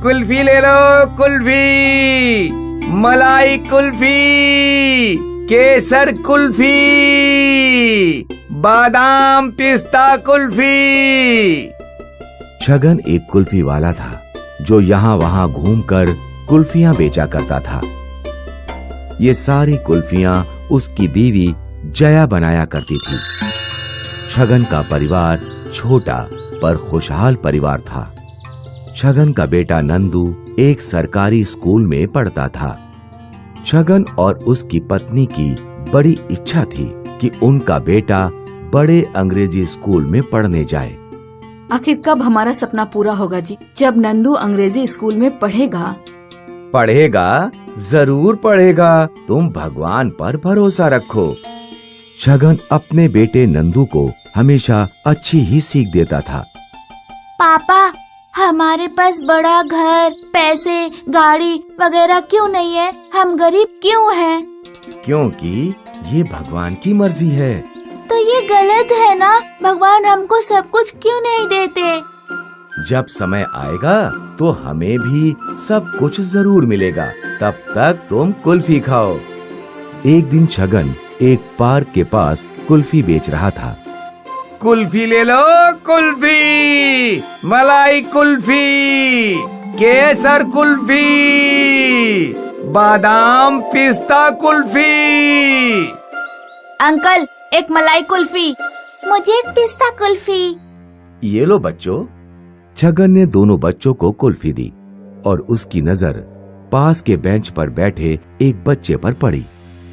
कुल्फी ले लो, कुल्फी, मलाई कुल्फी, केसर कुल्फी, बादाम पिस्ता कुल्फी। छगन एक कुल्फी वाला था जो यहाँ वहाँ घूमकर कुल्फियाँ बेचा करता था। ये सारी कुल्फियाँ उसकी बीवी जया बनाया करती थी। छगन का परिवार छोटा पर खुशहाल परिवार था। छगन का बेटा नंदू एक सरकारी स्कूल में पढ़ता था। छगन और उसकी पत्नी की बड़ी इच्छा थी कि उनका बेटा बड़े अंग्रेजी स्कूल में पढ़ने जाए। आखिर कब हमारा सपना पूरा होगा जी? जब नंदू अंग्रेजी स्कूल में पढ़ेगा। पढ़ेगा, जरूर पढ़ेगा। तुम भगवान पर भरोसा रखो। छगन अपने बेटे नंदू को हमेशा अच्छी ही सीख देता था। पापा, हमारे पास बड़ा घर, पैसे, गाड़ी वगैरह क्यों नहीं है? हम गरीब क्यों हैं? क्योंकि ये भगवान की मर्जी है। तो ये गलत है ना? भगवान हमको सब कुछ क्यों नहीं देते? जब समय आएगा तो हमें भी सब कुछ जरूर मिलेगा। तब तक तुम कुल्फी खाओ। एक दिन छगन एक पार्क के पास कुल्फी बेच रहा था। कुल्फी ले लो, कुल्फी, मलाई कुल्फी, केसर कुल्फी, बादाम पिस्ता कुल्फी। अंकल, एक मलाई कुल्फी। मुझे एक पिस्ता कुल्फी। ये लो बच्चों। छगन ने दोनों बच्चों को कुल्फी दी और उसकी नजर पास के बेंच पर बैठे एक बच्चे पर पड़ी।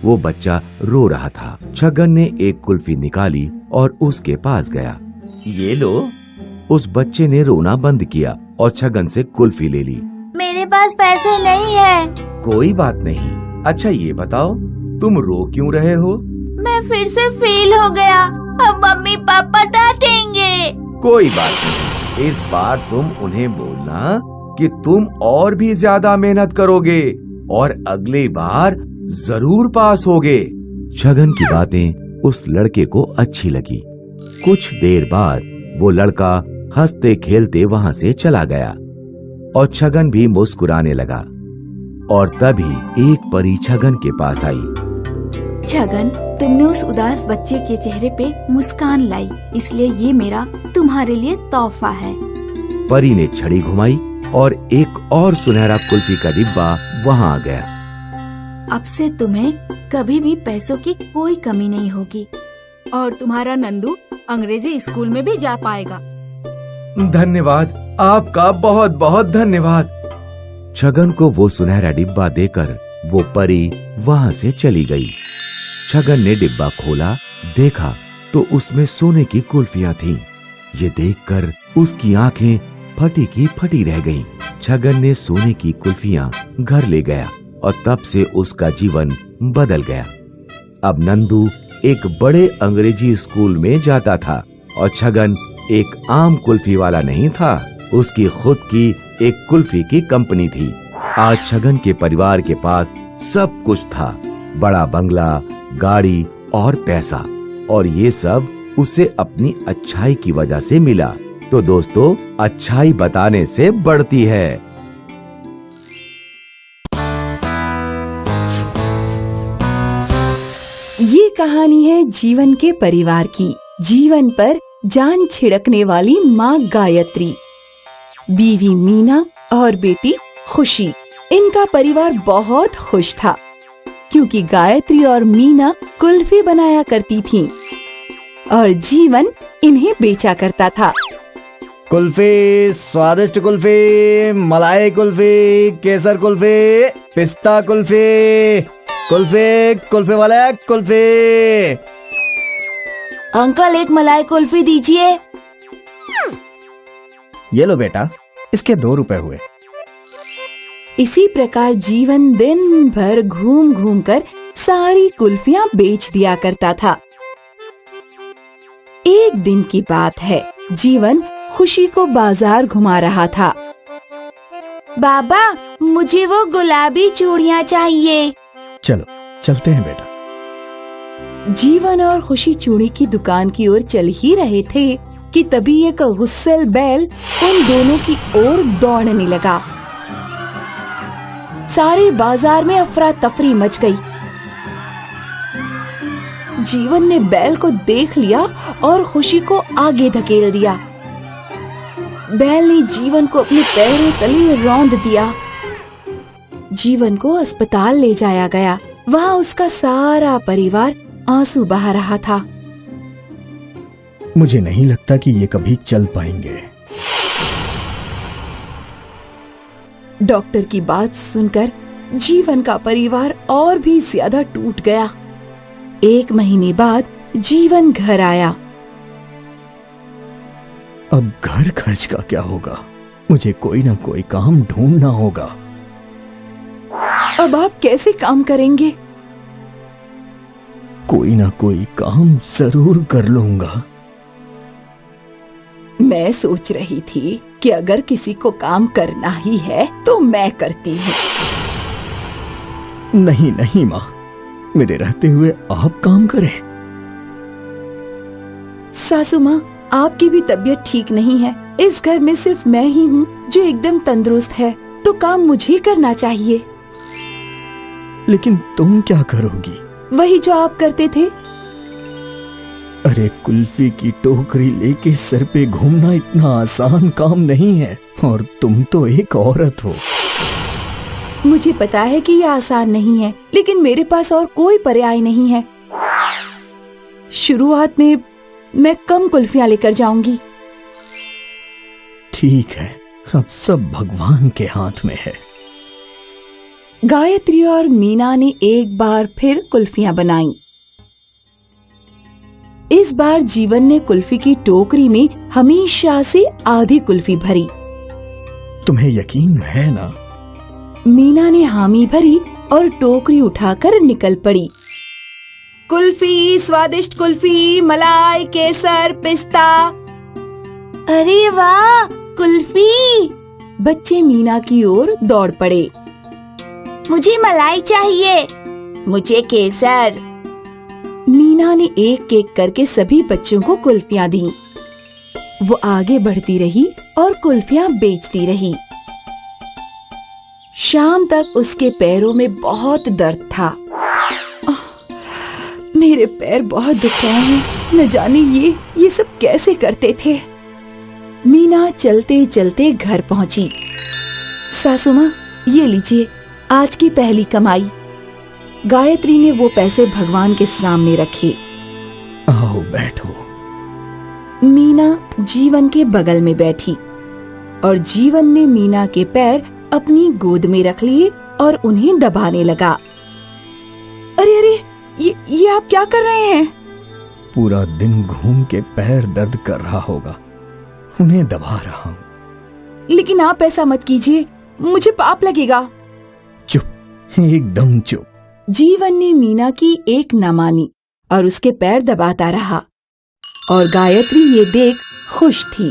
वो बच्चा रो रहा था। छगन ने एक कुल्फी निकाली और उसके पास गया। ये लो। उस बच्चे ने रोना बंद किया और छगन से कुल्फी ले ली। मेरे पास पैसे नहीं है। कोई बात नहीं। अच्छा ये बताओ, तुम रो क्यों रहे हो? मैं फिर से फेल हो गया। अब मम्मी पापा डांटेंगे। कोई बात नहीं। इस बार तुम उन्हें बोलना कि तुम और भी ज्यादा मेहनत करोगे और अगली बार जरूर पास होगे। छगन की बातें उस लड़के को अच्छी लगी। कुछ देर बाद वो लड़का हंसते खेलते वहाँ से चला गया और छगन भी मुस्कुराने लगा। और तभी एक परी छगन के पास आई। छगन, तुमने उस उदास बच्चे के चेहरे पे मुस्कान लाई, इसलिए ये मेरा तुम्हारे लिए तोहफा है। परी ने छड़ी घुमाई और एक और सुनहरा कुल्फी का डिब्बा वहाँ आ गया। अब से तुम्हें कभी भी पैसों की कोई कमी नहीं होगी और तुम्हारा नंदू अंग्रेजी स्कूल में भी जा पाएगा। धन्यवाद, आपका बहुत बहुत धन्यवाद। छगन को वो सुनहरा डिब्बा देकर वो परी वहाँ से चली गई। छगन ने डिब्बा खोला, देखा तो उसमें सोने की कुल्फियाँ थीं। ये देखकर उसकी आंखें फटी की फटी रह गईं। छगन ने सोने की कुल्फियाँ घर ले गया और तब से उसका जीवन बदल गया। अब नंदू एक बड़े अंग्रेजी स्कूल में जाता था और छगन एक आम कुल्फी वाला नहीं था। उसकी खुद की एक कुल्फी की कंपनी थी। आज छगन के परिवार के पास सब कुछ था, बड़ा बंगला, गाड़ी और पैसा, और ये सब उसे अपनी अच्छाई की वजह से मिला। तो दोस्तों, अच्छाई बताने से बढ़ती है। ये कहानी है जीवन के परिवार की। जीवन पर जान छिड़कने वाली माँ गायत्री, बीवी मीना और बेटी खुशी। इनका परिवार बहुत खुश था क्योंकि गायत्री और मीना कुल्फी बनाया करती थीं और जीवन इन्हें बेचा करता था। कुल्फी, स्वादिष्ट कुल्फी, मलाई कुल्फी, केसर कुल्फी, पिस्ता कुल्फी, कुल्फी, कुल्फी वाले कुल्फी। अंकल, एक मलाई कुल्फी दीजिए। ये लो बेटा, इसके 2 रुपए हुए। इसी प्रकार जीवन दिन भर घूम घूम कर सारी कुल्फियां बेच दिया करता था। एक दिन की बात है, जीवन खुशी को बाजार घुमा रहा था। बाबा, मुझे वो गुलाबी चूड़ियाँ चाहिए। चलो चलते हैं बेटा। जीवन और खुशी चूड़ी की दुकान की ओर चल ही रहे थे कि तभी एक गुस्सैल बैल उन दोनों की ओर दौड़ने लगा। सारे बाजार में अफरा तफरी मच गई। जीवन ने बैल को देख लिया और खुशी को आगे धकेल दिया। बैल ने जीवन को अपने पैरों तले रौंद दिया। जीवन को अस्पताल ले जाया गया। वहाँ उसका सारा परिवार आंसू बहा रहा था। मुझे नहीं लगता कि ये कभी चल पाएंगे। डॉक्टर की बात सुनकर जीवन का परिवार और भी ज्यादा टूट गया। 1 महीने बाद जीवन घर आया। अब घर खर्च का क्या होगा? मुझे कोई ना कोई काम ढूंढना होगा। अब आप कैसे काम करेंगे? कोई ना कोई काम जरूर कर लूंगा। मैं सोच रही थी कि अगर किसी को काम करना ही है तो मैं करती हूँ। नहीं नहीं माँ, मेरे रहते हुए आप काम करें। सासू माँ, आपकी भी तबीयत ठीक नहीं है। इस घर में सिर्फ मैं ही हूँ जो एकदम तंदुरुस्त है, तो काम मुझे करना चाहिए। लेकिन तुम क्या करोगी? वही जो आप करते थे। अरे कुल्फी की टोकरी लेके सर पे घूमना इतना आसान काम नहीं है, और तुम तो एक औरत हो। मुझे पता है कि यह आसान नहीं है, लेकिन मेरे पास और कोई पर्याय नहीं है। शुरुआत में मैं कम कुल्फियां लेकर जाऊंगी। ठीक है, अब सब भगवान के हाथ में है। गायत्री और मीना ने एक बार फिर कुल्फियां बनाई। इस बार जीवन ने कुल्फी की टोकरी में हमेशा से आधी कुल्फी भरी। तुम्हें यकीन है ना? मीना ने हामी भरी और टोकरी उठाकर निकल पड़ी। कुल्फी, स्वादिष्ट कुल्फी, मलाई, केसर, पिस्ता। अरे वाह, कुल्फी! बच्चे मीना की ओर दौड़ पड़े। मुझे मलाई चाहिए। मुझे केसर। मीना ने एक एक करके सभी बच्चों को कुल्फियां दी। वो आगे बढ़ती रही और कुल्फियां बेचती रही। शाम तक उसके पैरों में बहुत दर्द था। मेरे पैर बहुत दुख रहे हैं। न जाने ये सब कैसे करते थे। मीना चलते चलते घर पहुंची। सासू माँ, ये लीजिए आज की पहली कमाई। गायत्री ने वो पैसे भगवान के सामने रखे। आओ बैठो। मीना जीवन के बगल में बैठी और जीवन ने मीना के पैर अपनी गोद में रख लिए और उन्हें दबाने लगा। अरे अरे, ये आप क्या कर रहे हैं? पूरा दिन घूम के पैर दर्द कर रहा होगा, उन्हें दबा रहा हूँ। लेकिन आप ऐसा मत कीजिए, मुझे पाप लगेगा। चुप, एकदम चुप। जीवन ने मीना की एक न मानी और उसके पैर दबाता रहा, और गायत्री ये देख खुश थी।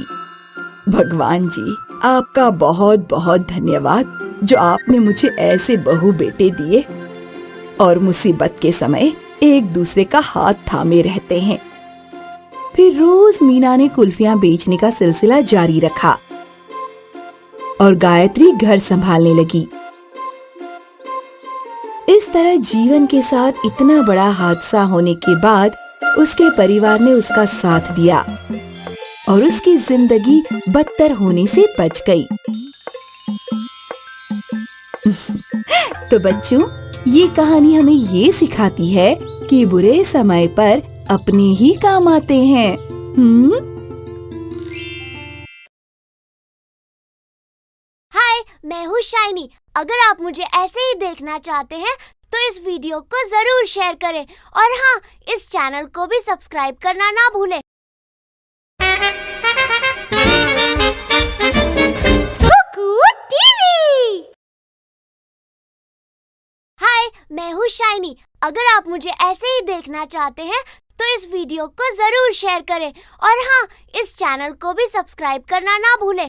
भगवान जी, आपका बहुत बहुत धन्यवाद जो आपने मुझे ऐसे बहू बेटे दिए और मुसीबत के समय एक दूसरे का हाथ थामे रहते हैं। फिर रोज मीना ने कुल्फियां बेचने का सिलसिला जारी रखा और गायत्री घर संभालने लगी। इस तरह जीवन के साथ इतना बड़ा हादसा होने के बाद उसके परिवार ने उसका साथ दिया और उसकी जिंदगी बदतर होने से बच गई। तो बच्चों, ये कहानी हमें ये सिखाती है कि बुरे समय पर अपने ही काम आते हैं। हाय, मैं हूँ शाइनी। अगर आप मुझे ऐसे ही देखना चाहते हैं तो इस वीडियो को जरूर शेयर करें और हाँ, इस चैनल को भी सब्सक्राइब करना ना भूलें। कुकू टीवी। हाय, मैं हूँ शाइनी। अगर आप मुझे ऐसे ही देखना चाहते हैं तो इस वीडियो को जरूर शेयर करें और हाँ, इस चैनल को भी सब्सक्राइब करना ना भूलें।